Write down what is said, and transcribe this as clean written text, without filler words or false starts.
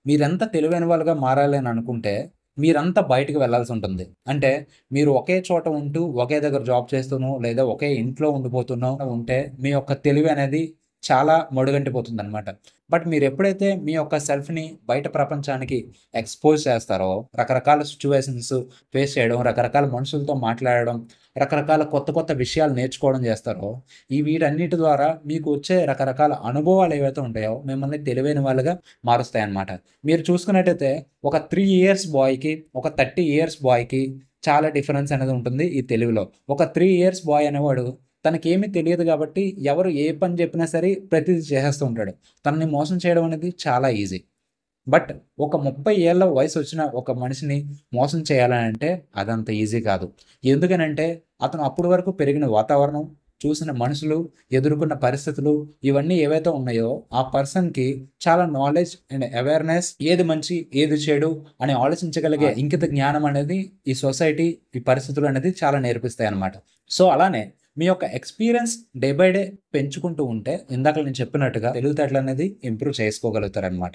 మీరెంత తెలివైన వాళ్ళుగా మారాలి అని అనుకుంటే, మీరంతా బయటికి వెళ్ళాల్సుంటుంది. అంటే మీరు ఒకే చోట ఉంటూ, ఒకే దగ్గర జాబ్ చేస్తూనో, లేదా ఒకే ఇంట్లో ఉండిపోతూనో ఉంటే, మీ యొక్క తెలివి అనేది చాలా మడుగంటిపోతుందనమాట. బట్ మీరెప్పుడైతే మీ యొక్క సెల్ఫ్‌ని బయట ప్రపంచానికి ఎక్స్‌పోజ్ చేస్తారో, రకరకాల సిట్యుయేషన్స్ ఫేస్ చేయడం, రకరకాల మనుషులతో మాట్లాడడం, రకరకాల కొత్త కొత్త విషయాలు నేర్చుకోవడం చేస్తారో, వీటన్నిటి ద్వారా మీకు వచ్చే రకరకాల అనుభవాలు ఏవైతే ఉంటాయో, మిమ్మల్ని తెలివైన వాళ్ళుగా మారుస్తాయన్నమాట. మీరు చూసుకున్నట్టయితే ఒక 3 ఇయర్స్ బాయ్‌కి, ఒక 30 ఇయర్స్ బాయ్‌కి చాలా డిఫరెన్స్ అనేది ఉంటుంది ఈ తెలివిలో. ఒక 3 ఇయర్స్ బాయ్ అనేవాడు తనకేమీ తెలియదు గాబట్టి, ఎవరు ఏ పని జెప్పినా సరే ప్రతీది చేసేస్తూ ఉంటాడు. తనని మోసం చేయడం అనేది చాలా ఈజీ. బట్ ఒక 30 ఏళ్ల వయసొచ్చిన ఒక మనిషిని మోసం చేయాలనంటే అదంత ఈజీ కాదు. ఎందుకనంటే అతను అప్పటి వరకు పెరిగిన వాతావరణం, చూసిన మనుషులు, ఎదుర్కొన్న పరిస్థితులు ఇవన్నీ ఏవైతే ఉన్నాయో ఆ పర్సన్‌కి చాలా నాలెడ్జ్ అండ్ అవేర్‌నెస్ ఏది మంచి, ఏది చెడు అని ఆలోచించగలిగే ఇంకిత జ్ఞానం అనేది ఈ సొసైటీ, ఈ పరిస్థితులు అనేది చాలా నేర్పిస్తాయన్నమాట. సో, అలానే మీ యొక్క ఎక్స్‌పీరియన్స్ డే బై డే పెంచుకుంటూ ఉంటే ఇందాక నేను చెప్పినట్టుగా తెలివితేటలనేది ఇంప్రూవ్ చేసుకోగలుగుతారనమాట.